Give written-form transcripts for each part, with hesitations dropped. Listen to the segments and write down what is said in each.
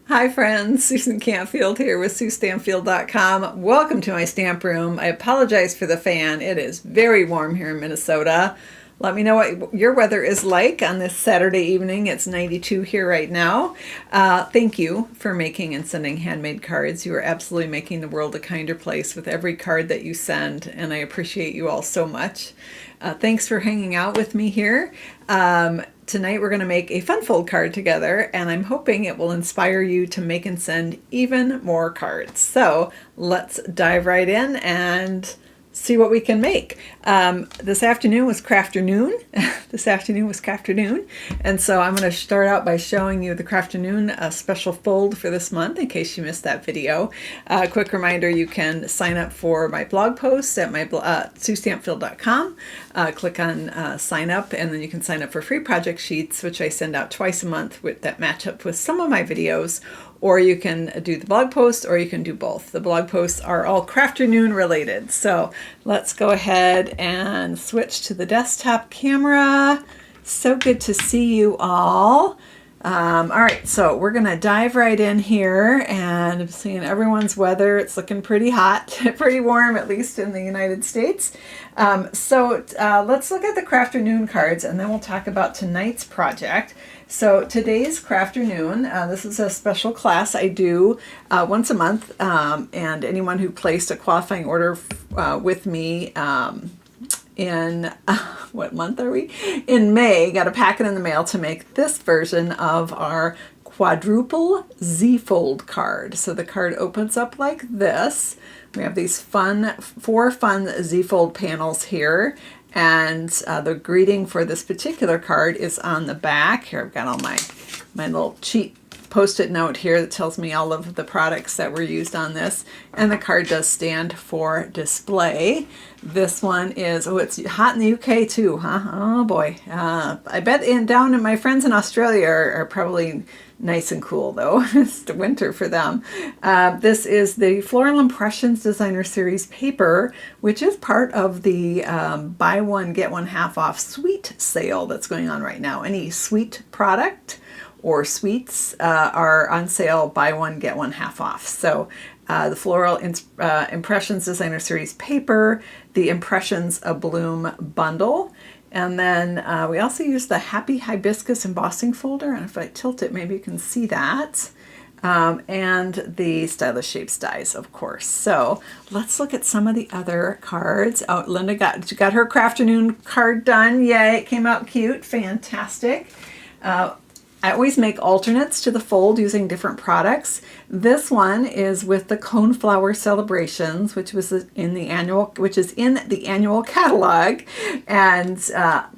Hi friends, Susan Campfield here with SueStampfield.com. Welcome to my stamp room. I apologize for the fan. It is very warm here in Minnesota. Let me know what your weather is like on this Saturday evening. It's 92 here right now. Thank you for making and sending handmade cards. You are absolutely making the world a kinder place with every card that you send, and I appreciate you all so much. Thanks for hanging out with me here. Tonight we're going to make a fun fold card together, and I'm hoping it will inspire you to make and send even more cards. So let's dive right in and see what we can make. This afternoon was Crafternoon. And so I'm going to start out by showing you the Crafternoon special fold for this month in case you missed that video. Quick reminder, you can sign up for my blog posts at my SueStampfield.com. Click on sign up, and then you can sign up for free project sheets, which I send out twice a month that match up with some of my videos. Or you can do the blog posts, or you can do both. The blog posts are all Crafternoon related. So let's go ahead and switch to the desktop camera. So good to see you all. All right, so we're gonna dive right in here, and I'm seeing everyone's weather. It's looking pretty hot, pretty warm, at least in the United States. Let's look at the Crafternoon cards, and then we'll talk about tonight's project. So today's Crafternoon, this is a special class I do once a month, and anyone who placed a qualifying order with me in, what month are we? In May, got a packet in the mail to make this version of our quadruple Z-fold card. So the card opens up like this. We have these four fun Z-fold panels here. And the greeting for this particular card is on the back. Here I've got all my little cheat post-it note here that tells me all of the products that were used on this. And the card does stand for display. This one is, oh, it's hot in the UK too, huh? Oh boy. I bet down in my friends in Australia are probably nice and cool though. It's the winter for them. This is the Floral Impressions Designer Series paper, which is part of the buy one, get one half off sweet sale that's going on right now. Any sweet product or sweets are on sale, buy one, get one half off. So the Floral Impressions Designer Series paper, the Impressions A Bloom bundle, and then we also use the Happy Hibiscus embossing folder, and if I tilt it, maybe you can see that, and the Stylish Shapes dies, of course. So let's look at some of the other cards. Oh, Linda got her Crafternoon card done. Yay, it came out cute. Fantastic. I always make alternates to the fold using different products. This one is with the Coneflower Celebrations, which is in the annual catalog, and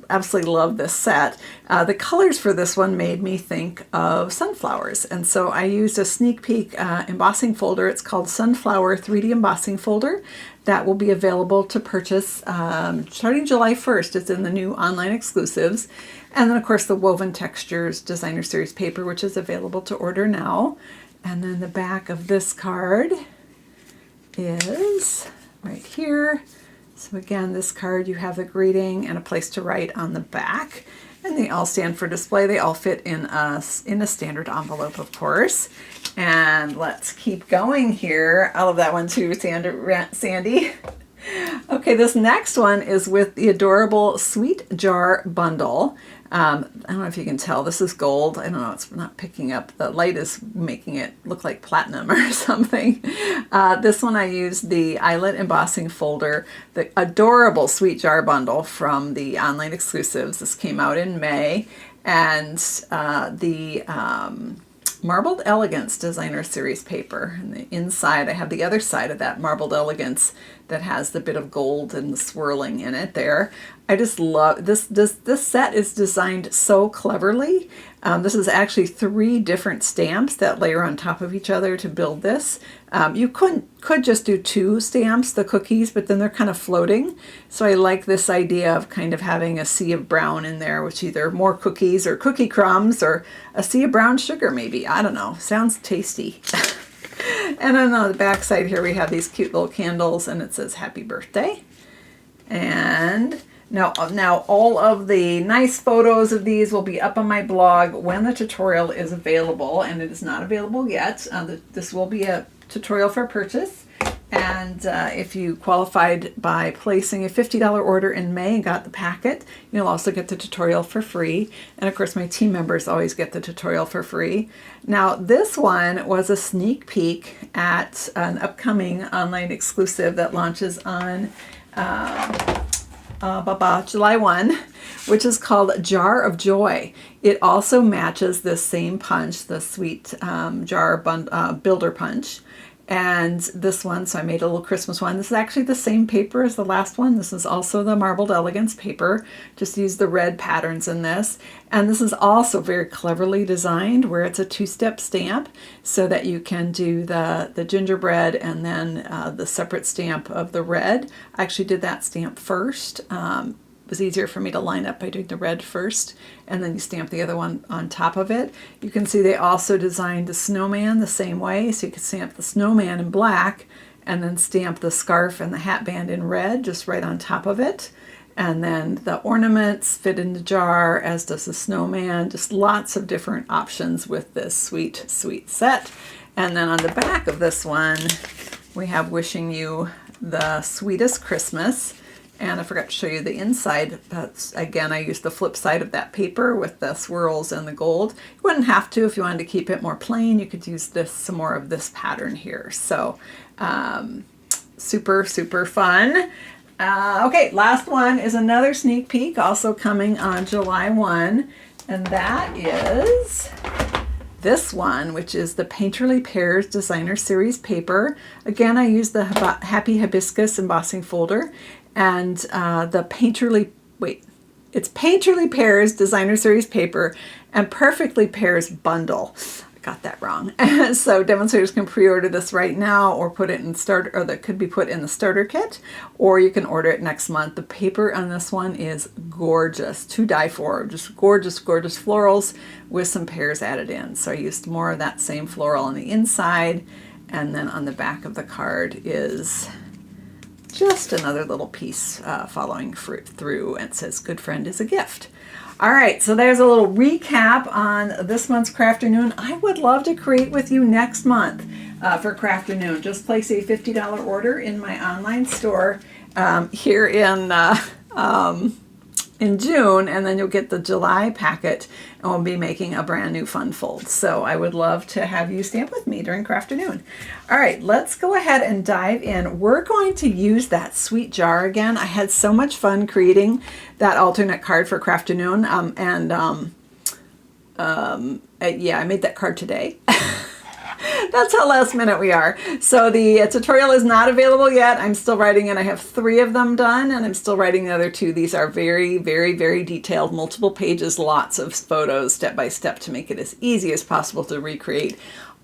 absolutely love this set. The colors for this one made me think of sunflowers, and so I used a sneak peek embossing folder. It's called Sunflower 3D Embossing Folder. That will be available to purchase starting July 1st. It's in the new online exclusives. And then, of course, the Woven Textures Designer Series paper, which is available to order now. And then the back of this card is right here. So again, this card, you have the greeting and a place to write on the back. And they all stand for display. They all fit in a standard envelope, of course. And let's keep going here. I love that one too, Sandy. Okay, this next one is with the adorable Sweet Jar bundle. I don't know if you can tell, this is gold. I don't know, it's not picking up. The light is making it look like platinum or something. This one I used the Eyelet embossing folder, the adorable Sweet Jar bundle from the online exclusives. This came out in May. And the Marbled Elegance Designer Series paper. And the inside, I have the other side of that Marbled Elegance that has the bit of gold and the swirling in it there. I just love this. This set is designed so cleverly. This is actually 3 different stamps that layer on top of each other to build this. You could just do 2 stamps, the cookies, but then they're kind of floating. So I like this idea of kind of having a sea of brown in there, which either more cookies or cookie crumbs or a sea of brown sugar maybe. I don't know. Sounds tasty. And then on the back side here we have these cute little candles, and it says happy birthday. And Now all of the nice photos of these will be up on my blog when the tutorial is available, and it is not available yet. This will be a tutorial for purchase. And if you qualified by placing a $50 order in May and got the packet, you'll also get the tutorial for free. And of course, my team members always get the tutorial for free. Now, this one was a sneak peek at an upcoming online exclusive that launches on July 1, which is called Jar of Joy. It also matches this same punch, the Sweet Jar Builder Punch. And this one, so I made a little Christmas one. This is actually the same paper as the last one. This is also the Marbled Elegance paper. Just use the red patterns in this. And this is also very cleverly designed where it's a two-step stamp so that you can do the gingerbread and then the separate stamp of the red. I actually did that stamp first. It was easier for me to line up by doing the red first, and then you stamp the other one on top of it. You can see they also designed the snowman the same way, so you can stamp the snowman in black and then stamp the scarf and the hat band in red just right on top of it. And then the ornaments fit in the jar, as does the snowman. Just lots of different options with this sweet, sweet set. And then on the back of this one, we have wishing you the sweetest Christmas. And I forgot to show you the inside. That's, again, I used the flip side of that paper with the swirls and the gold. You wouldn't have to if you wanted to keep it more plain. You could use some more of this pattern here. So super, super fun. Okay, last one is another sneak peek, also coming on July 1. And that is this one, which is the Painterly Pears Designer Series paper. Again, I used the Happy Hibiscus embossing folder. And the it's Painterly Pears Designer Series paper and Perfectly Pears bundle. I got that wrong. So demonstrators can pre-order this right now, or put it in that could be put in the starter kit, or you can order it next month. The paper on this one is gorgeous, to die for. Just gorgeous, gorgeous florals with some pears added in. So I used more of that same floral on the inside, and then on the back of the card is just another little piece following through, and it says, "Good friend is a gift." All right, so there's a little recap on this month's Crafternoon. I would love to create with you next month for Crafternoon. Just place a $50 order in my online store here in June, and then you'll get the July packet, and we'll be making a brand new fun fold. So I would love to have you stamp with me during Crafternoon. All right, let's go ahead and dive in. We're going to use that sweet jar again. I had so much fun creating that alternate card for Crafternoon, yeah, I made that card today. That's how last minute we are. So the tutorial is not available yet. I'm still writing it. I have 3 of them done, and I'm still writing the other 2. These are very, very, very detailed, multiple pages, lots of photos, step by step, to make it as easy as possible to recreate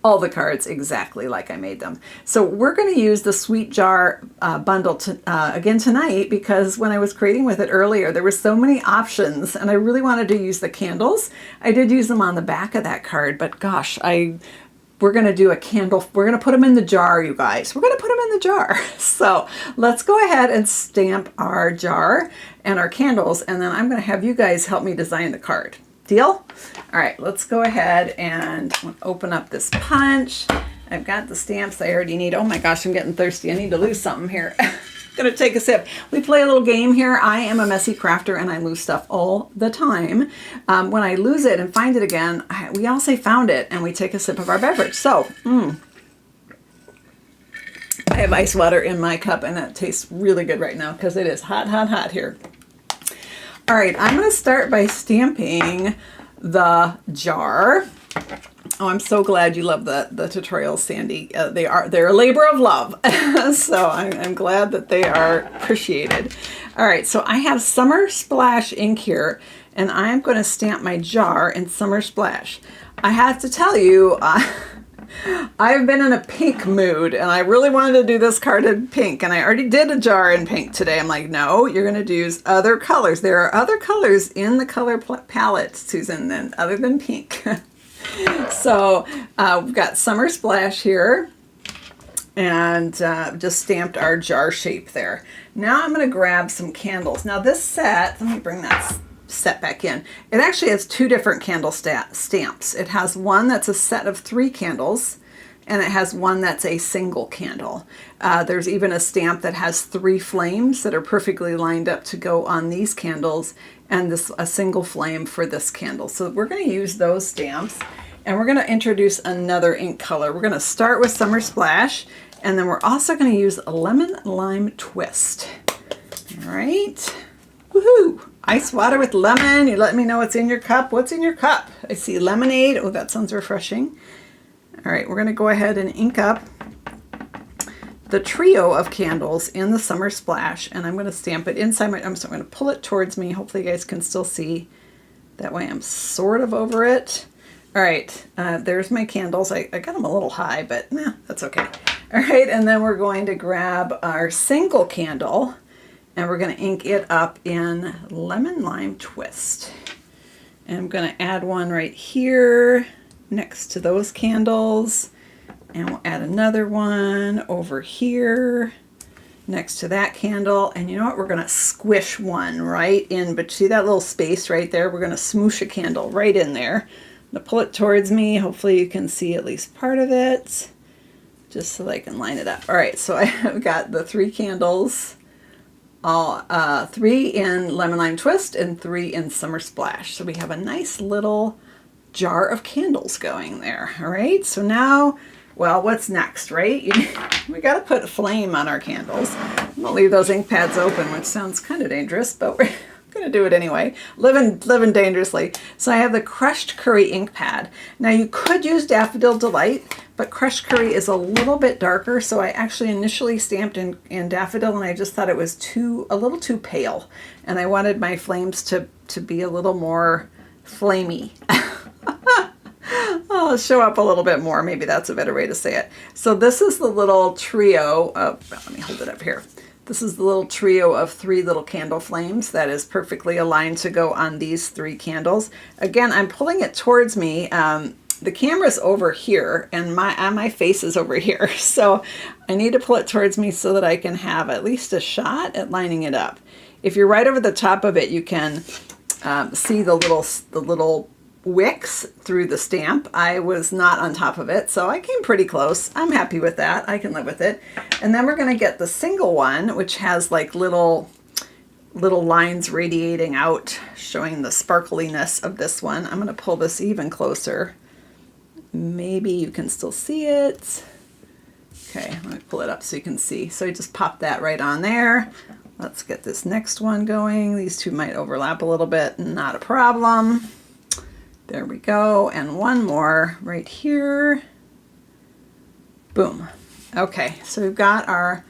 all the cards exactly like I made them. So we're going to use the Sweet Jar bundle again tonight, because when I was creating with it earlier, there were so many options, and I really wanted to use the candles. I did use them on the back of that card, but gosh, we're going to do a candle. We're going to put them in the jar, you guys. We're going to put them in the jar. So let's go ahead and stamp our jar and our candles, and then I'm going to have you guys help me design the card. Deal? All right, let's go ahead and open up this punch. I've got the stamps I already need. Oh my gosh, I'm getting thirsty. I need to lose something here. Gonna take a sip. We play a little game here. I am a messy crafter, and I lose stuff all the time. When I lose it and find it again, we all say found it, and we take a sip of our beverage. So, I have ice water in my cup, and that tastes really good right now because it is hot, hot, hot here. All right, I'm gonna start by stamping the jar. Oh, I'm so glad you love the tutorials, Sandy. They're a labor of love. So I'm glad that they are appreciated. All right, so I have Summer Splash ink here, and I'm going to stamp my jar in Summer Splash. I have to tell you, I've been in a pink mood, and I really wanted to do this card in pink, and I already did a jar in pink today. I'm like, no, you're going to use other colors. There are other colors in the color palette, Susan, other than pink. So we've got Summer Splash here, and just stamped our jar shape there. Now I'm going to grab some candles. Now this set, let me bring that set back in. It actually has two different candle stamps. It has one that's a set of 3 candles, and it has one that's a single candle. There's even a stamp that has 3 flames that are perfectly lined up to go on these candles, and a single flame for this candle. So we're going to use those stamps, and we're going to introduce another ink color. We're going to start with Summer Splash, and then we're also going to use a Lemon Lime Twist. All right. Woohoo! Ice water with lemon. You let me know what's in your cup. What's in your cup? I see lemonade. Oh, that sounds refreshing. All right, we're going to go ahead and ink up the trio of candles in the Summer Splash, and I'm going to stamp it inside my, so I'm going to pull it towards me. Hopefully you guys can still see. That way I'm sort of over it. All right, there's my candles. I got them a little high, but that's okay. All right, and then we're going to grab our single candle, and we're going to ink it up in Lemon Lime Twist. And I'm going to add one right here next to those candles. And we'll add another one over here next to that candle. And you know what? We're going to squish one right in, but see that little space right there? We're going to smoosh a candle right in there. I'm going to pull it towards me. Hopefully you can see at least part of it, just so that I can line it up. All right, so I've got the 3 candles, all 3 in Lemon Lime Twist and 3 in Summer Splash. So we have a nice little jar of candles going there. All right, so now, well, what's next, right? We got to put a flame on our candles. I'm going to leave those ink pads open, which sounds kind of dangerous, but we're going to do it anyway. Living dangerously. So I have the Crushed Curry ink pad. Now you could use Daffodil Delight, but Crushed Curry is a little bit darker, so I actually initially stamped in Daffodil, and I just thought it was a little too pale, and I wanted my flames to be a little more flamey. I'll show up a little bit more. Maybe that's a better way to say it. So this is the little trio of, let me hold it up here. This is the little trio of 3 little candle flames that is perfectly aligned to go on these 3 candles. Again, I'm pulling it towards me. The camera's over here and my face is over here. So I need to pull it towards me so that I can have at least a shot at lining it up. If you're right over the top of it, you can see the little wicks through the stamp. I was not on top of it, so I came pretty close. I'm happy with that. I can live with it. And then we're going to get the single one, which has like little lines radiating out, showing the sparkliness of this one. I'm going to pull this even closer. Maybe you can still see it. Okay, let me pull it up so you can see. So I just popped that right on there. Let's get this next one going. These 2 might overlap a little bit, not a problem. There we go, and one more right here. Boom. Okay, so we've got our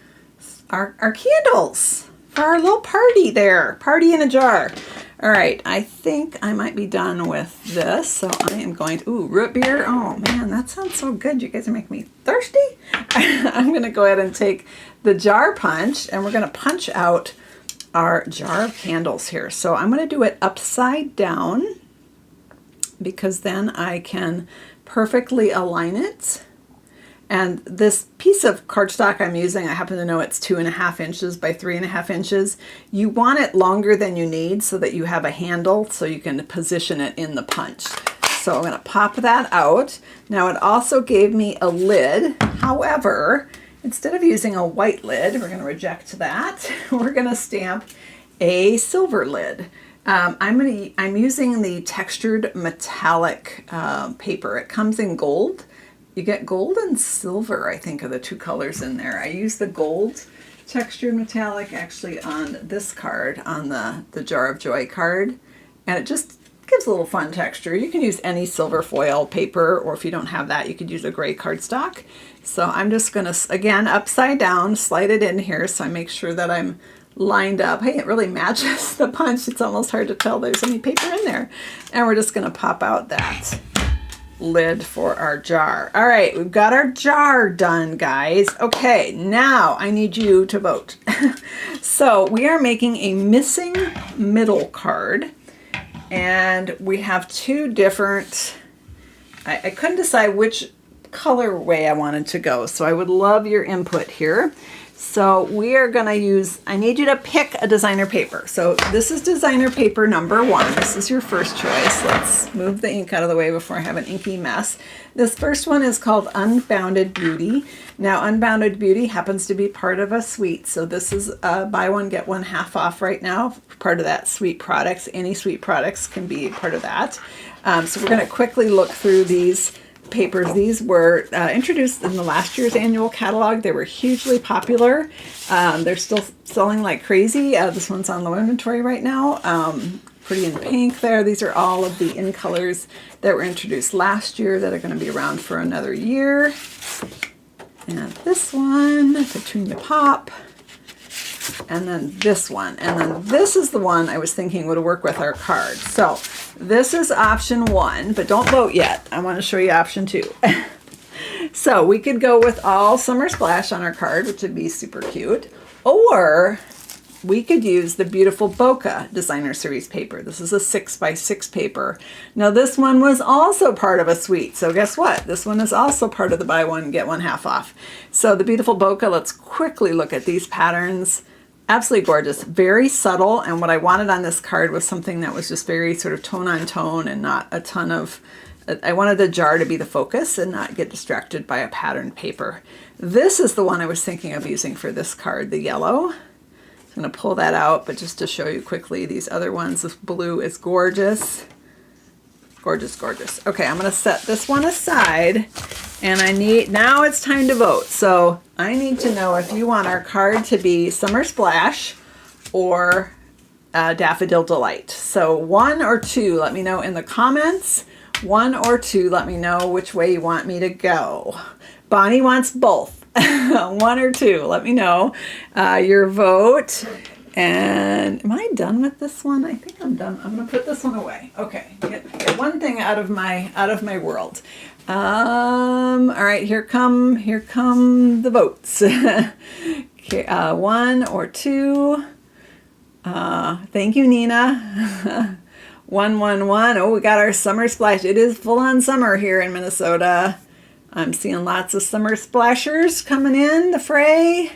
candles for our little party there. Party in a jar. All right, I think I might be done with this, so I am going to, root beer. Oh man, that sounds so good. You guys are making me thirsty. I'm gonna go ahead and take the jar punch, and we're gonna punch out our jar of candles here. So I'm gonna do it upside down, because then I can perfectly align it. And this piece of cardstock I'm using, I happen to know it's 2.5 inches by 3.5 inches. You want it longer than you need so that you have a handle so you can position it in the punch. So I'm going to pop that out. Now it also gave me a lid. However, instead of using a white lid, we're going to reject that. We're going to stamp a silver lid. I'm using the textured metallic paper. It comes in gold. You get gold and silver, I think, are the 2 colors in there. I use the gold textured metallic actually on this card, on the Jar of Joy card, and it just gives a little fun texture. You can use any silver foil paper, or if you don't have that, you could use a gray cardstock. So I'm just going to, again, upside down, slide it in here so I make sure that I'm lined up. Hey, it really matches the punch. It's almost hard to tell there's any paper in there. And we're just going to pop out that lid for our jar. All right, we've got our jar done, guys. Okay, now I need you to vote. So we are making a missing middle card, and we have 2 different, I couldn't decide which colorway I wanted to go. So I would love your input here. So we are going to use, I need you to pick a designer paper. So this is designer paper number 1. This is your first choice. Let's move the ink out of the way before I have an inky mess. This first one is called Unbounded Beauty. Now Unbounded Beauty happens to be part of a suite. So this is buy one, get one half off right now. Part of that suite products. Any suite products can be part of that. So we're going to quickly look through these papers. These were introduced in the last year's annual catalog. They were hugely popular. They're still selling like crazy. This one's on low inventory right now. Pretty in pink there. These are all of the in colors that were introduced last year that are going to be around for another year. And this one, Between the Pop. And then this one. And then this is the one I was thinking would work with our card. So this is option 1, but don't vote yet. I want to show you option 2. So we could go with all Summer Splash on our card, which would be super cute. Or we could use the beautiful Bokeh Designer Series paper. This is a 6x6 paper. Now this one was also part of a suite. So guess what? This one is also part of the buy one, get one half off. So the beautiful Bokeh, let's quickly look at these patterns. Absolutely gorgeous, very subtle, and what I wanted on this card was something that was just very sort of tone on tone and not a ton of, I wanted the jar to be the focus and not get distracted by a patterned paper. This is the one I was thinking of using for this card, the yellow. I'm going to pull that out, but just to show you quickly, these other ones, this blue is gorgeous. Gorgeous, gorgeous. Okay, I'm going to set this one aside, and now it's time to vote. So I need to know if you want our card to be Summer Splash or Daffodil Delight. So 1 or 2, let me know in the comments. 1 or 2, let me know which way you want me to go. Bonnie wants both. 1 or 2, let me know your vote. And am I done with this one? I think I'm done. I'm going to put this one away. Okay, get one thing out of my world. All right, here come the votes. Okay, 1 or 2. Thank you, Nina. 111. Oh, we got our Summer Splash. It is full on summer here in Minnesota. I'm seeing lots of summer splashers coming in the fray.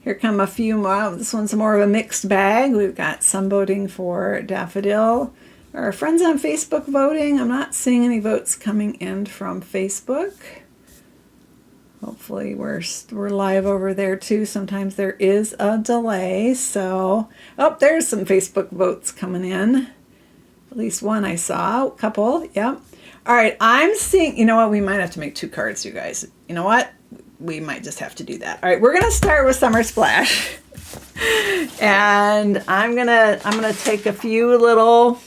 Here come a few more. This one's more of a mixed bag. We've got some voting for Daffodil. Our friends on Facebook voting. I'm not seeing any votes coming in from Facebook. Hopefully we're live over there too. Sometimes there is a delay. So, oh, there's some Facebook votes coming in. At least one I saw. A couple, yep. All right, I'm seeing, you know what? We might have to make 2 cards, you guys. You know what? We might just have to do that. All right, we're gonna start with Summer Splash. And I'm gonna take a few little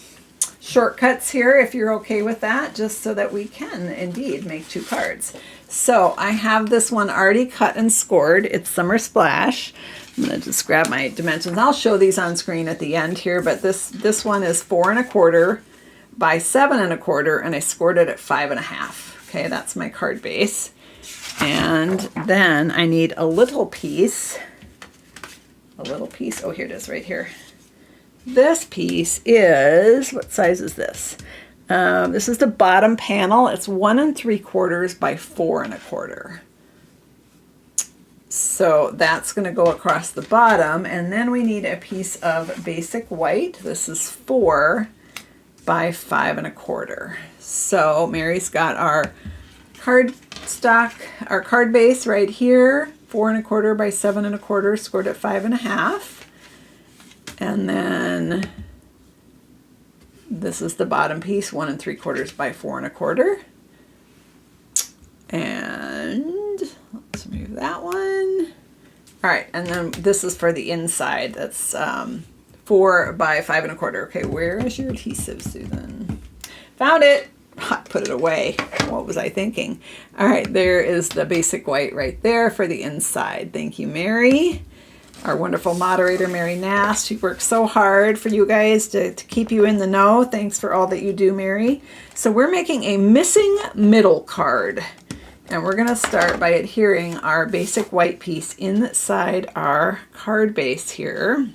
shortcuts here, if you're okay with that, just so that we can indeed make 2 cards. So I have this one already cut and scored. It's Summer Splash. I'm gonna just grab my dimensions. I'll show these on screen at the end here, but this one is 4 1/4 by 7 1/4, and I scored it at 5 1/2. Okay, that's my card base. And then I need a little piece. Oh, here it is right here. This piece is, what size is this? This is the bottom panel. It's 1 3/4 by 4 1/4. So that's going to go across the bottom, and then we need a piece of basic white. This is 4 by 5 1/4. So Mary's got our cardstock, our card base right here, 4 1/4 by 7 1/4, scored at 5 1/2. And then this is the bottom piece, 1 3/4 by 4 1/4. And let's move that one. All right, and then this is for the inside. That's 4 by 5 1/4. Okay, where is your adhesive, Susan? Found it. Put it away. What was I thinking? All right, there is the basic white right there for the inside. Thank you, Mary. Our wonderful moderator, Mary Nast. She works so hard for you guys to keep you in the know. Thanks for all that you do, Mary. So we're making a missing middle card. And we're going to start by adhering our basic white piece inside our card base here.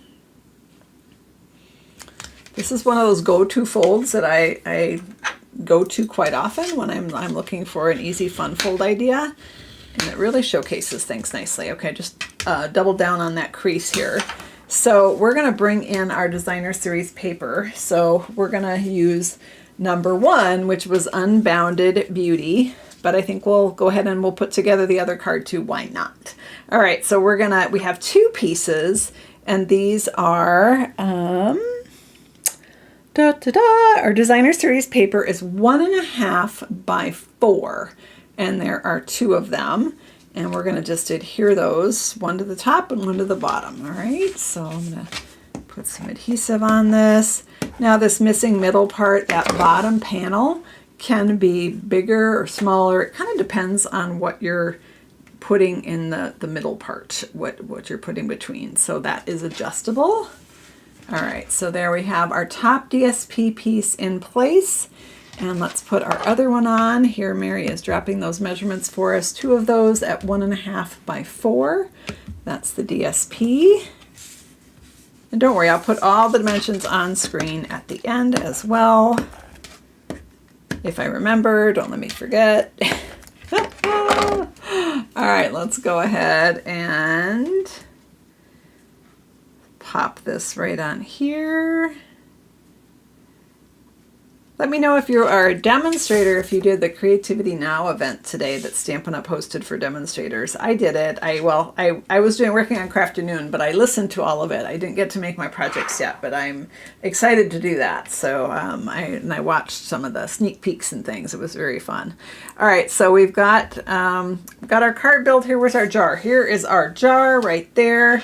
This is one of those go-to folds that I go to quite often when I'm looking for an easy, fun fold idea. And it really showcases things nicely. Okay, just double down on that crease here. So we're going to bring in our designer series paper. So we're going to use number 1, which was Unbounded Beauty. But I think we'll go ahead and we'll put together the other card too. Why not? All right, so we have 2 pieces, and these are, our designer series paper is 1.5 by 4, and there are 2 of them. And we're going to just adhere those, one to the top and one to the bottom. All right, so I'm going to put some adhesive on this. Now this missing middle part, that bottom panel, can be bigger or smaller. It kind of depends on what you're putting in the middle part, what you're putting between. So that is adjustable. All right, so there we have our top DSP piece in place. And let's put our other one on. Here Mary is dropping those measurements for us. 2 of those at 1.5 by 4. That's the DSP. And don't worry, I'll put all the dimensions on screen at the end as well. If I remember, don't let me forget. All right, let's go ahead and pop this right on here. Let me know if you are a demonstrator, if you did the Creativity Now event today that Stampin' Up! Hosted for demonstrators. I did it. I was working on Crafternoon, but I listened to all of it. I didn't get to make my projects yet, but I'm excited to do that. So I watched some of the sneak peeks and things. It was very fun. All right, so we've got our card build here. Where's our jar? Here is our jar right there,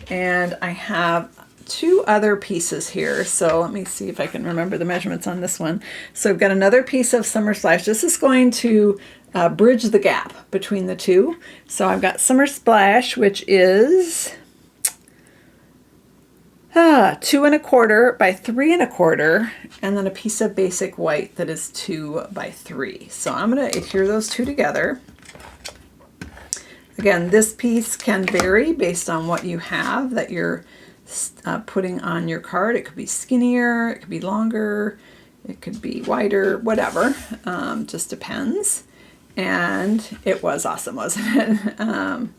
and I have 2 other pieces here. So let me see if I can remember the measurements on this one. So I've got another piece of Summer Splash. This is going to bridge the gap between the 2. So I've got Summer Splash, which is 2.25 by 3.25, and then a piece of basic white that is 2 by 3. So I'm going to adhere those 2 together. Again, this piece can vary based on what you have that you're putting on your card. It could be skinnier, it could be longer, it could be wider, whatever. Just depends. And it was awesome, wasn't it?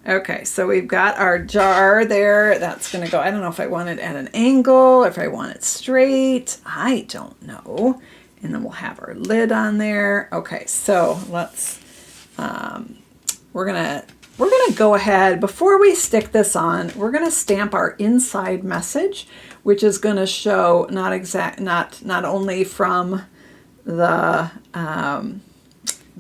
Okay, so we've got our jar there. That's going to go, I don't know if I want it at an angle, if I want it straight. I don't know. And then we'll have our lid on there. Okay, so let's, we're going to go ahead, before we stick this on, we're going to stamp our inside message, which is going to show not only from the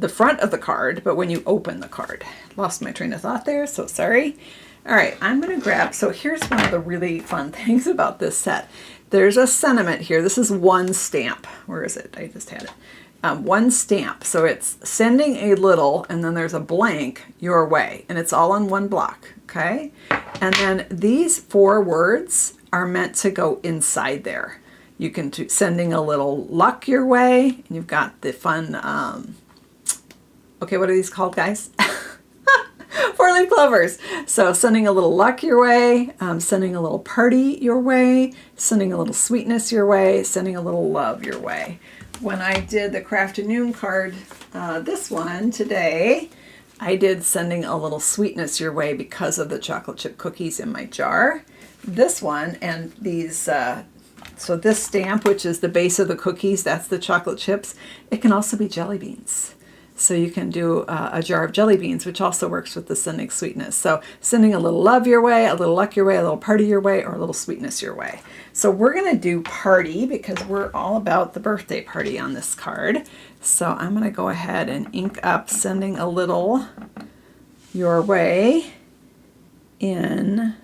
front of the card, but when you open the card. Lost my train of thought there, so sorry. All right, I'm going to grab, so here's one of the really fun things about this set. There's a sentiment here. This is one stamp. Where is it? I just had it. One stamp. So it's sending a little, and then there's a blank your way, and it's all on one block, okay? And then these 4 words are meant to go inside there. You can do sending a little luck your way, and you've got the fun, okay, what are these called, guys? 4-leaf clovers. So sending a little luck your way, sending a little party your way, sending a little sweetness your way, sending a little love your way. When I did the Crafternoon card, this one today, I did sending a little sweetness your way because of the chocolate chip cookies in my jar. This one and these, so this stamp, which is the base of the cookies, that's the chocolate chips. It can also be jelly beans. So you can do a jar of jelly beans, which also works with the sending sweetness. So sending a little love your way, a little luck your way, a little party your way, or a little sweetness your way. So we're going to do party because we're all about the birthday party on this card. So I'm going to go ahead and ink up sending a little your way in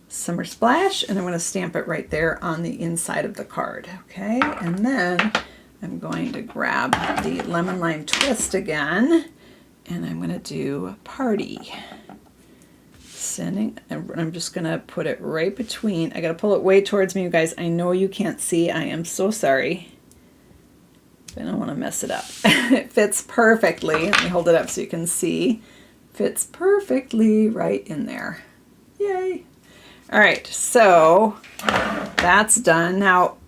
Summer Splash, and I'm going to stamp it right there on the inside of the card. Okay, and then I'm going to grab the Lemon Lime Twist again, and I'm going to do party. Sending, and I'm just going to put it right between. I got to pull it way towards me, you guys. I know you can't see. I am so sorry. I don't want to mess it up. It fits perfectly. Let me hold it up so you can see. Fits perfectly right in there. Yay. All right, so that's done. Now,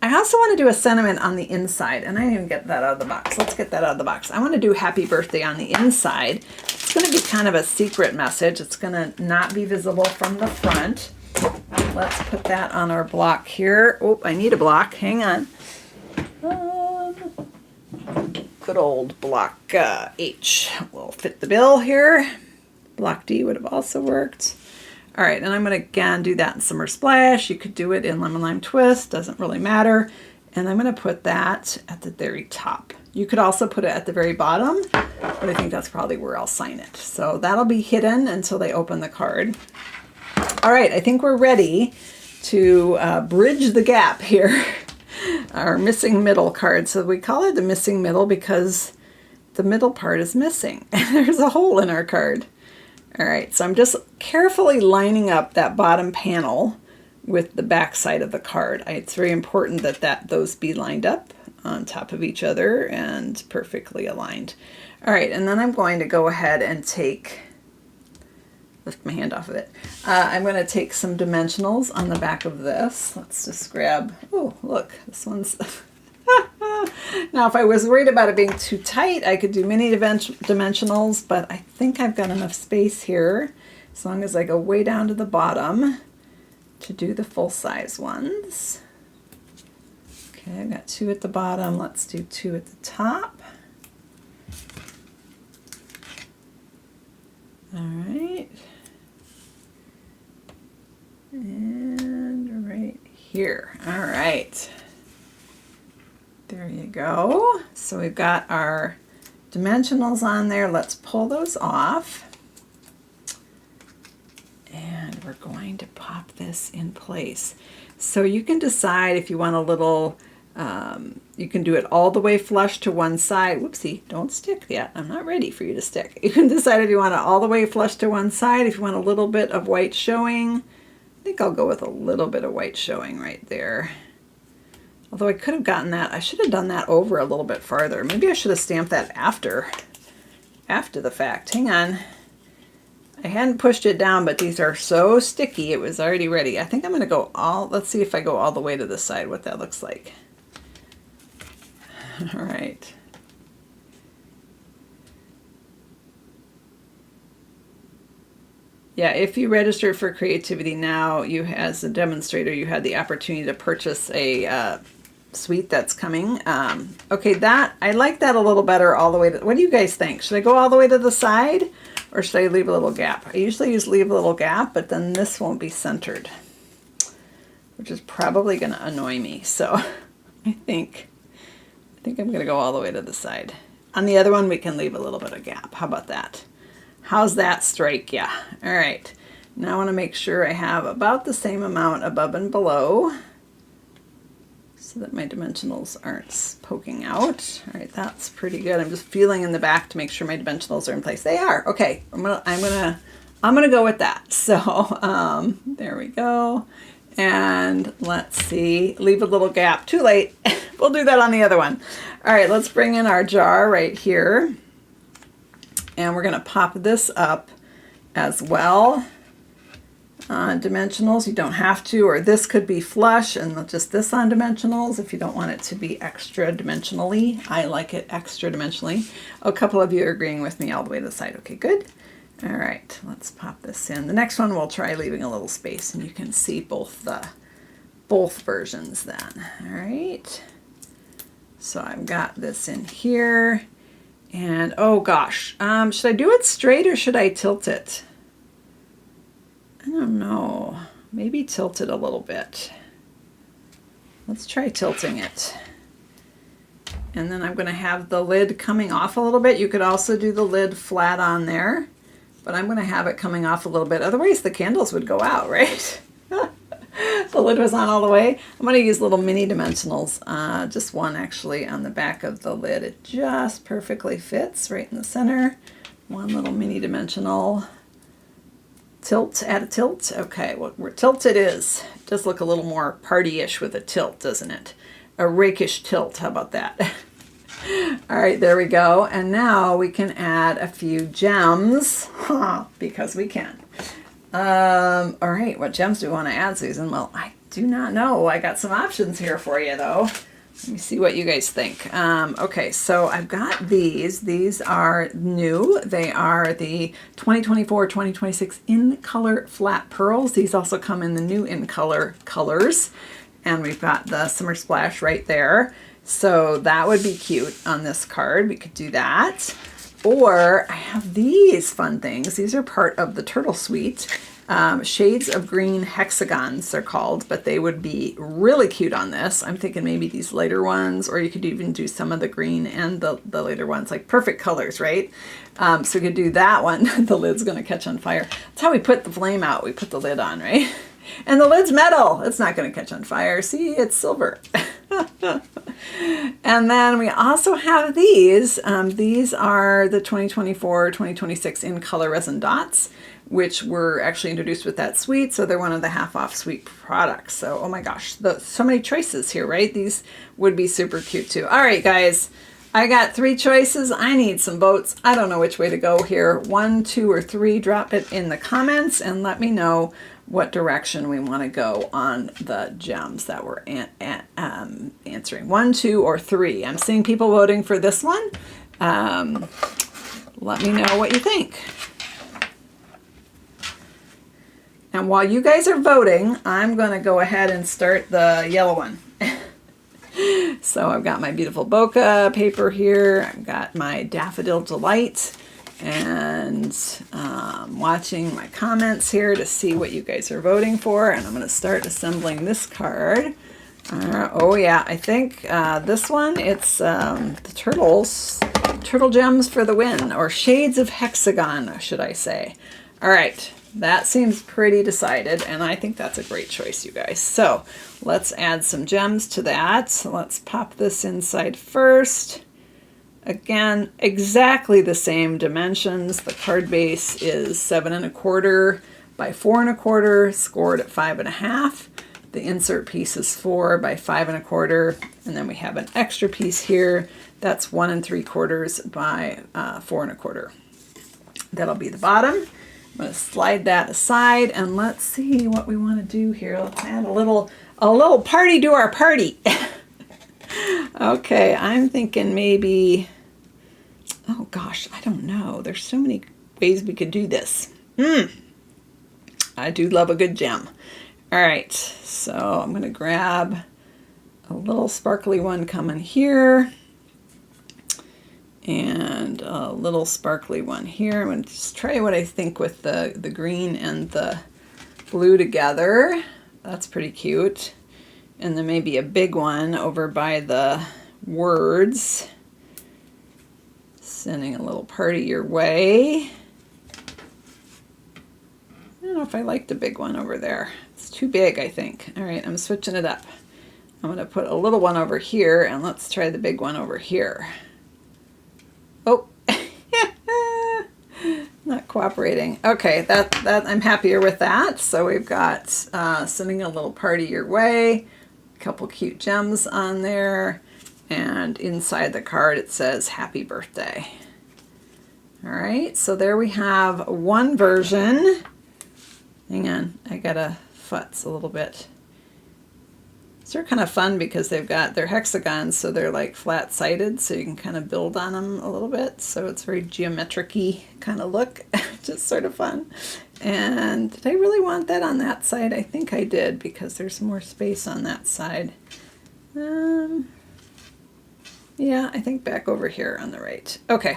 I also want to do a sentiment on the inside, and I didn't even get that out of the box. Let's get that out of the box. I want to do happy birthday on the inside. It's going to be kind of a secret message. It's going to not be visible from the front. Let's put that on our block here. Oh, I need a block. Hang on. Good old block H will fit the bill here. Block D would have also worked. All right, and I'm going to again do that in Summer Splash. You could do it in Lemon Lime Twist, doesn't really matter. And I'm going to put that at the very top. You could also put it at the very bottom, but I think that's probably where I'll sign it. So that'll be hidden until they open the card. All right, I think we're ready to bridge the gap here. Our missing middle card. So we call it the missing middle because the middle part is missing. There's a hole in our card. All right, so I'm just carefully lining up that bottom panel with the back side of the card. It's very important that those be lined up on top of each other and perfectly aligned. All right, and then I'm going to go ahead and lift my hand off of it. I'm going to take some dimensionals on the back of this. Let's just grab, oh, look, this one's... Now, if I was worried about it being too tight, I could do mini dimensionals, but I think I've got enough space here, as long as I go way down to the bottom to do the full-size ones. Okay, I've got 2 at the bottom. Let's do 2 at the top. All right. And right here. All right. There you go. So we've got our dimensionals on there. Let's pull those off. And we're going to pop this in place. So you can decide if you want a little, you can do it all the way flush to one side. Whoopsie, don't stick yet. I'm not ready for you to stick. You can decide if you want it all the way flush to one side, if you want a little bit of white showing. I think I'll go with a little bit of white showing right there. Although I could have gotten that, I should have done that over a little bit farther. Maybe I should have stamped that after the fact. Hang on. I hadn't pushed it down, but these are so sticky, it was already ready. I think I'm going to go let's see if I go all the way to the side, what that looks like. All right. Yeah, if you registered for Creativity Now, you as a demonstrator, you had the opportunity to purchase a suite that's coming. Okay, I like that a little better all the way to, what do you guys think? Should I go all the way to the side or should I leave a little gap? I usually leave a little gap, but then this won't be centered, which is probably going to annoy me. So I think I'm going to go all the way to the side. On the other one, we can leave a little bit of gap. How about that? How's that strike? Yeah. All right. Now I want to make sure I have about the same amount above and below so that my dimensionals aren't poking out. All right, that's pretty good. I'm just feeling in the back to make sure my dimensionals are in place. They are. Okay. I'm gonna go with that. So there we go. And let's see, leave a little gap. Too late. We'll do that on the other one. All right, let's bring in our jar right here. And we're going to pop this up as well. Dimensionals, you don't have to, or this could be flush and just this on dimensionals if you don't want it to be extra dimensionally. I like it extra dimensionally. A couple of you are agreeing with me all the way to the side. Okay, good. All right, let's pop this in. The next one we'll try leaving a little space and you can see both versions then. All right. So I've got this in here. And oh gosh, should I do it straight or should I tilt it? I don't know. Maybe tilt it a little bit. Let's try tilting it. And then I'm going to have the lid coming off a little bit. You could also do the lid flat on there, but I'm going to have it coming off a little bit. Otherwise the candles would go out, right? The lid was on all the way. I'm going to use little mini dimensionals, just one actually on the back of the lid. It just perfectly fits right in the center. One little mini dimensional. Tilt, add a tilt. Okay, well, where tilted is. It does look a little more party-ish with a tilt, doesn't it? A rakish tilt, how about that? All right, there we go. And now we can add a few gems, because we can. All right, what gems do we want to add, Susan? Well, I do not know. I got some options here for you though. Let me see what you guys think. Okay, so I've got these. These are new. They are the 2024-2026 In Color Flat Pearls. These also come in the new In Color colors. And we've got the Summer Splash right there. So that would be cute on this card. We could do that. Or I have these fun things. These are part of the Turtle Suite. Shades of Green Hexagons, they're called, but they would be really cute on this. I'm thinking maybe these later ones, or you could even do some of the green and the later ones, like perfect colors, right? So we could do that one. The lid's going to catch on fire. That's how we put the flame out. We put the lid on, right? And the lid's metal. It's not going to catch on fire. See, it's silver. And then we also have these. These are the 2024-2026 In Color Resin Dots, which were actually introduced with that suite. So they're one of the half-off suite products. So, oh my gosh, so many choices here, right? These would be super cute too. All right, guys, I got 3 choices. I need some votes. I don't know which way to go here. 1, 2, or 3. Drop it in the comments and let me know what direction we want to go on the gems that we're answering. 1, 2, or 3. I'm seeing people voting for this one. Let me know what you think. And while you guys are voting, I'm going to go ahead and start the yellow one. So I've got my beautiful bokeh paper here. I've got my Daffodil Delight, and watching my comments here to see what you guys are voting for. And I'm going to start assembling this card. Oh yeah, I think this one, it's the Turtle Gems for the Win, or Shades of Hexagon, should I say. All right. That seems pretty decided, and I think that's a great choice, you guys. So let's add some gems to that. So let's pop this inside first. Again, exactly the same dimensions. The card base is 7 1/4 by 4 1/4, scored at 5 1/2. The insert piece is 4 by 5 1/4, and then we have an extra piece here. That's 1 3/4 by 4 1/4. That'll be the bottom. I'm going to slide that aside, and let's see what we want to do here. Let's add a little party to our party. Okay, I'm thinking maybe, oh gosh, I don't know. There's so many ways we could do this. I do love a good gem. All right, so I'm going to grab a little sparkly one coming here, and a little sparkly one here. I'm going to just try what I think with the green and the blue together. That's pretty cute. And then maybe a big one over by the words. Sending a little party your way. I don't know if I like the big one over there. It's too big, I think. All right, I'm switching it up. I'm going to put a little one over here, and let's try the big one over here. Oh, not cooperating. Okay, that I'm happier with that. So we've got sending a little party your way, a couple cute gems on there, and inside the card it says happy birthday. All right, so there we have one version. Hang on, I gotta futz a little bit. They're kind of fun because they're hexagons, so they're like flat-sided, so you can kind of build on them a little bit. So it's very geometric-y kind of look, just sort of fun. And did I really want that on that side? I think I did, because there's more space on that side. Yeah, I think back over here on the right. Okay,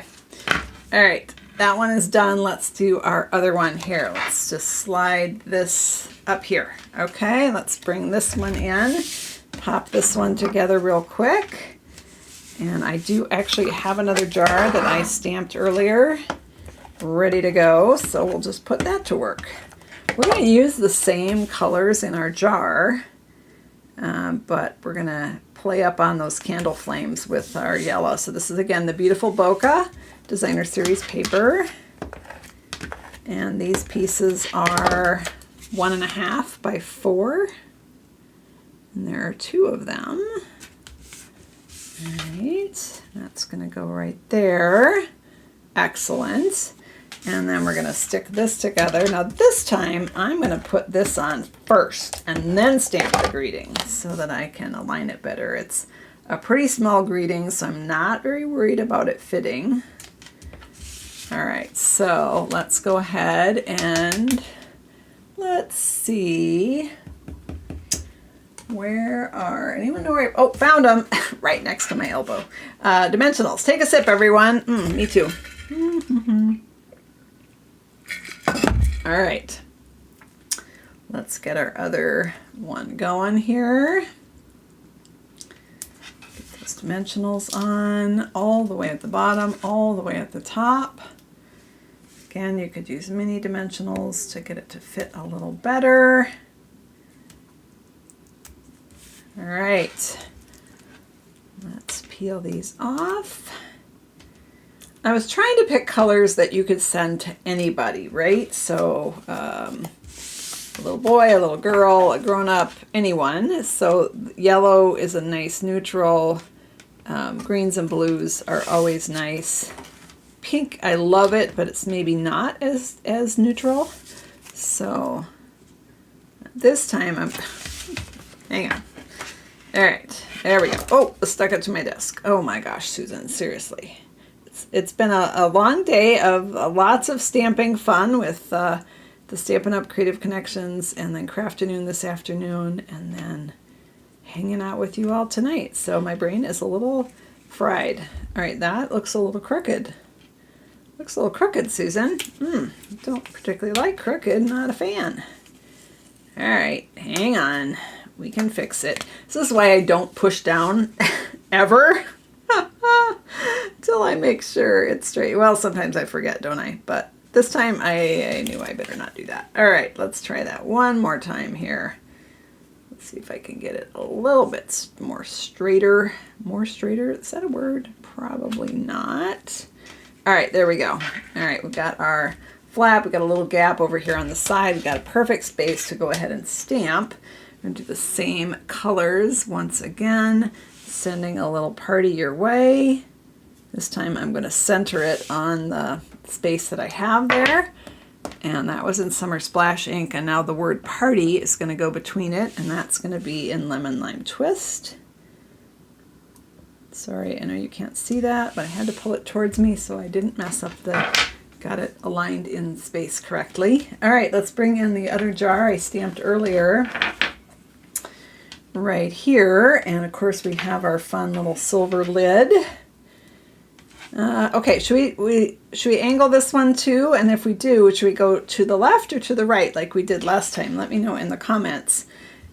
all right, that one is done. Let's do our other one here. Let's just slide this up here. Okay, let's bring this one in. Pop this one together real quick. And I do actually have another jar that I stamped earlier ready to go, so we'll just put that to work. We're going to use the same colors in our jar, but we're going to play up on those candle flames with our yellow. So this is, again, the beautiful bokeh Designer Series paper, and these pieces are 1 1/2 by 4, and there are 2 of them. All right, that's going to go right there. Excellent. And then we're going to stick this together. Now this time I'm going to put this on first and then stamp the greeting so that I can align it better. It's a pretty small greeting, so I'm not very worried about it fitting. All right, so let's go ahead and let's see. Where are, anyone know where, oh, found them, right next to my elbow. Dimensionals, take a sip, everyone. Me too. All right, let's get our other one going here. Get those dimensionals on all the way at the bottom, all the way at the top. Again, you could use mini dimensionals to get it to fit a little better. All right, let's peel these off. I was trying to pick colors that you could send to anybody, right? So a little boy, a little girl, a grown-up, anyone. So yellow is a nice neutral. Greens and blues are always nice. Pink, I love it, but it's maybe not as neutral. So this time I'm, hang on. All right, there we go. Oh, I stuck it to my desk. Oh my gosh, Susan, seriously. It's been a long day of lots of stamping fun with the Stampin' Up! Creative Connections, and then Craftanoon this afternoon, and then hanging out with you all tonight. So my brain is a little fried. All right, that looks a little crooked. Looks a little crooked, Susan. Don't particularly like crooked, not a fan. All right, hang on. We can fix it. So this is why I don't push down ever till I make sure it's straight. Well, sometimes I forget, don't I? But this time I knew I better not do that. All right, let's try that one more time here. Let's see if I can get it a little bit more straighter. More straighter, is that a word? Probably not. All right, there we go. All right, we've got our flap. We've got a little gap over here on the side. We've got a perfect space to go ahead and stamp. We're going to do the same colors once again, sending a little party your way. This time I'm going to center it on the space that I have there. And that was in Summer Splash ink, and now the word party is going to go between it, and that's going to be in Lemon Lime Twist. Sorry, I know you can't see that, but I had to pull it towards me so I didn't mess up got it aligned in space correctly. All right, let's bring in the other jar I stamped earlier. Right here, and of course we have our fun little silver lid. Okay, should we angle this one too? And if we do, should we go to the left or to the right like we did last time? Let me know in the comments.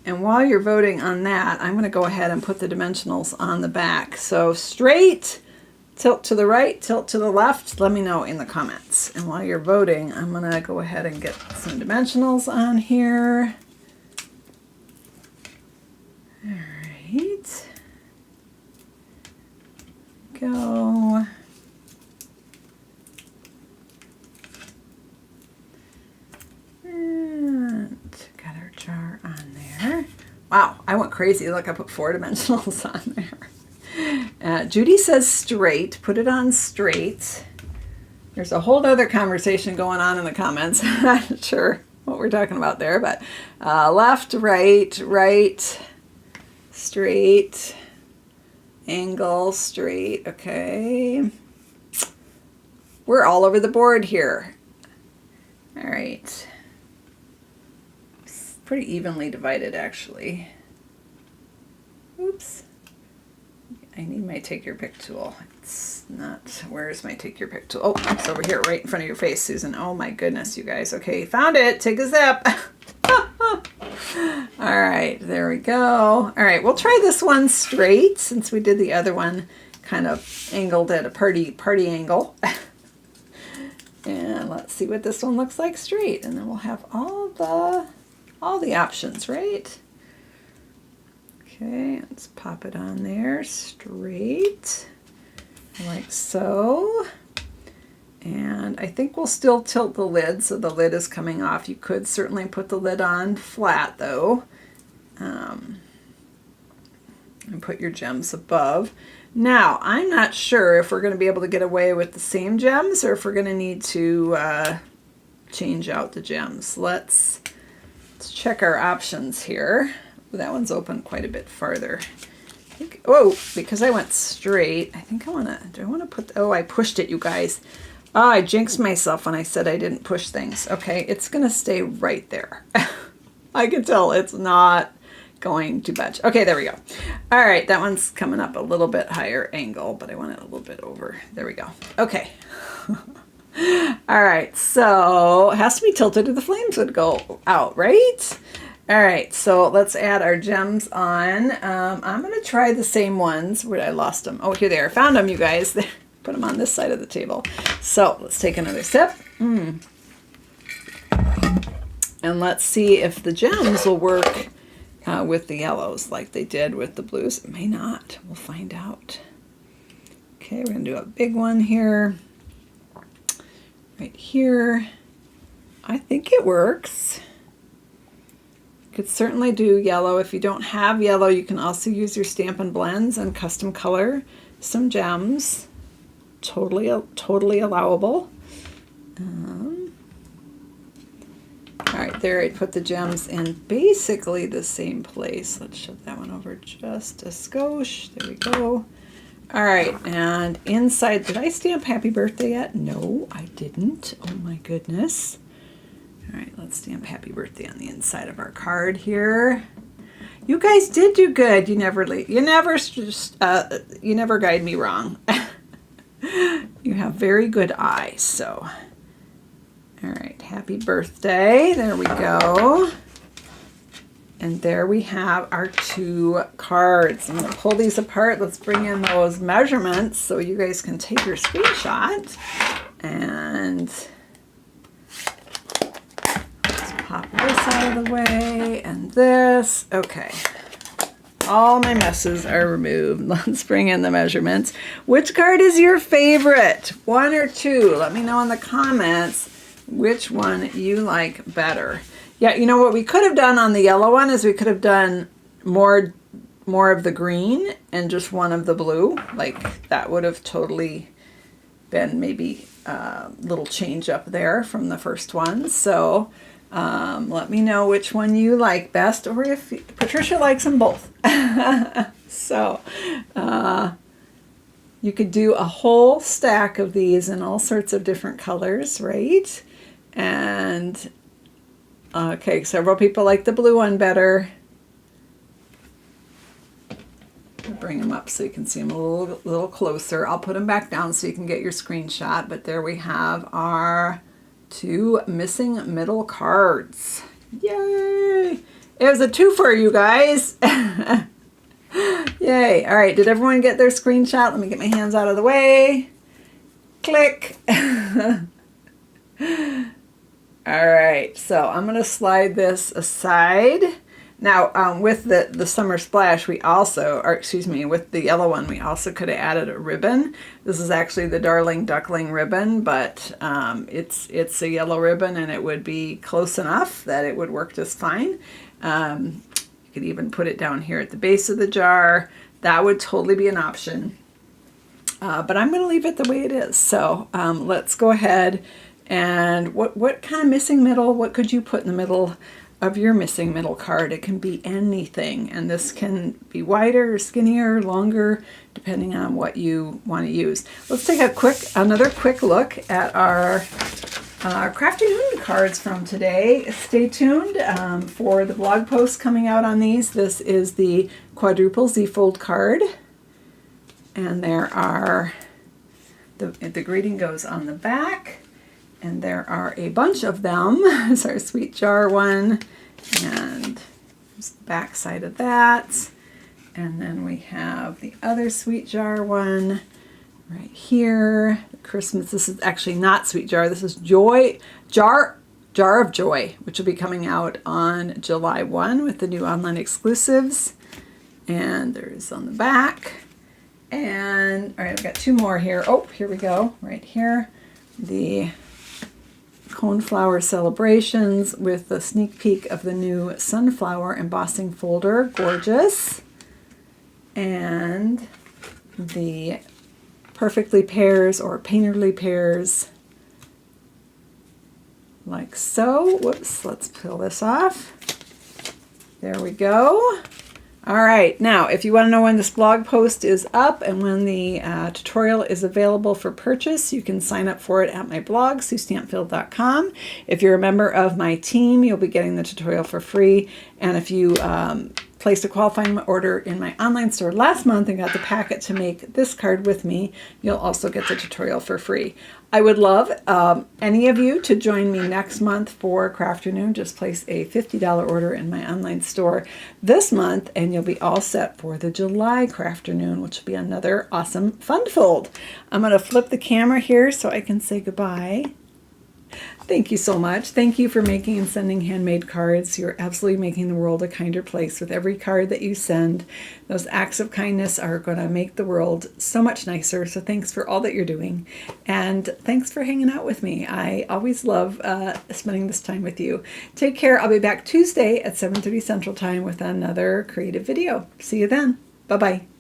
And while you're voting on that, I'm going to go ahead and put the dimensionals on the back. So straight, tilt to the right, tilt to the left. Let me know in the comments. And while you're voting, I'm going to go ahead and get some dimensionals on here. All right, go. And got our jar on there. Wow, I went crazy. Look, I put 4 dimensionals on there. Judy says straight. Put it on straight. There's a whole other conversation going on in the comments. I'm not sure what we're talking about there, but left, right, right. Straight, angle, straight, okay. We're all over the board here. All right. It's pretty evenly divided, actually. Oops. I need my take your pick tool. It's not, where's my take your pick tool? Oh, it's over here right in front of your face, Susan. Oh my goodness, you guys. Okay, found it. Take a sip. All right, there we go. All right, we'll try this one straight since we did the other one kind of angled at a party angle. And let's see what this one looks like straight, and then we'll have all the options, right? Okay, let's pop it on there straight, like so. And I think we'll still tilt the lid so the lid is coming off. You could certainly put the lid on flat though. and put your gems above. Now, I'm not sure if we're going to be able to get away with the same gems or if we're going to need to change out the gems. Let's check our options here. That one's open quite a bit farther. I think, oh, because I went straight, I think I want to, do I want to put, oh, I pushed it, you guys. Oh, I jinxed myself when I said I didn't push things. Okay, it's going to stay right there. I can tell it's not going to budge. Okay, there we go. All right, that one's coming up a little bit higher angle, but I want it a little bit over. There we go. Okay. All right, so it has to be tilted or the flames would go out, right? All right, so let's add our gems on. I'm going to try the same ones. Where did I lost them? Oh, here they are. Found them, you guys. Put them on this side of the table. So let's take another sip. And let's see if the gems will work with the yellows like they did with the blues. It may not. We'll find out. Okay, we're going to do a big one here. Right here. I think it works. You could certainly do yellow. If you don't have yellow, you can also use your Stampin' Blends and custom color some gems. Totally allowable. All right, there I put the gems in basically the same place. Let's shift that one over just a skosh. There we go. All right, and inside, did I stamp Happy Birthday yet? No, I didn't. Oh my goodness. All right, let's stamp Happy Birthday on the inside of our card here. You guys did do good. You never guide me wrong. You have very good eyes, so. All right, happy birthday. There we go. And there we have our 2 cards. I'm going to pull these apart. Let's bring in those measurements so you guys can take your screenshot. And let's pop this out of the way and this. Okay. All my messes are removed. Let's bring in the measurements. Which card is your favorite? 1 or 2? Let me know in the comments which one you like better. Yeah, you know what we could have done on the yellow one is we could have done more of the green and just 1 of the blue. Like that would have totally been maybe a little change up there from the first one. So let me know which one you like best, or if Patricia likes them both. So you could do a whole stack of these in all sorts of different colors, right? And okay, several people like the blue one better. I'll bring them up so you can see them a little closer. I'll put them back down so you can get your screenshot. But there we have our 2 missing middle cards. Yay! It was a 2 for you guys. Yay! All right, did everyone get their screenshot? Let me get my hands out of the way. Click. All right, so I'm going to slide this aside. Now, with the Summer Splash, we also, or excuse me, with the yellow one, we also could have added a ribbon. This is actually the Darling Duckling ribbon, but it's a yellow ribbon, and it would be close enough that it would work just fine. You could even put it down here at the base of the jar. That would totally be an option. But I'm going to leave it the way it is. So let's go ahead. And what kind of missing middle, what could you put in the middle of your missing middle card? It can be anything, and this can be wider or skinnier, longer, depending on what you want to use. Let's take another quick look at our Crafty Noon cards from today. Stay tuned for the blog post coming out on these. This is the quadruple Z-fold card, and there are the greeting goes on the back. And there are a bunch of them. There's our sweet jar one, and there's the back side of that. And then we have the other sweet jar one right here. Christmas, this is actually not sweet jar. This is Jar of Joy, which will be coming out on July 1 with the new online exclusives. And there's on the back. And all right, I've got 2 more here. Oh, here we go, right here. The Coneflower Celebrations with the sneak peek of the new sunflower embossing folder. Gorgeous. and the perfectly pairs or painterly pairs like so. Whoops, let's peel this off. There we go. All right, now if you want to know when this blog post is up and when the tutorial is available for purchase, you can sign up for it at my blog, SueStampField.com. If you're a member of my team, you'll be getting the tutorial for free. And if you placed a qualifying order in my online store last month and got the packet to make this card with me, you'll also get the tutorial for free. I would love any of you to join me next month for Crafternoon. Just place a $50 order in my online store this month and you'll be all set for the July Crafternoon, which will be another awesome fun fold. I'm going to flip the camera here so I can say goodbye. Thank you so much. Thank you for making and sending handmade cards. You're absolutely making the world a kinder place with every card that you send. Those acts of kindness are going to make the world so much nicer. So thanks for all that you're doing. And thanks for hanging out with me. I always love spending this time with you. Take care. I'll be back Tuesday at 7:30 Central Time with another creative video. See you then. Bye-bye.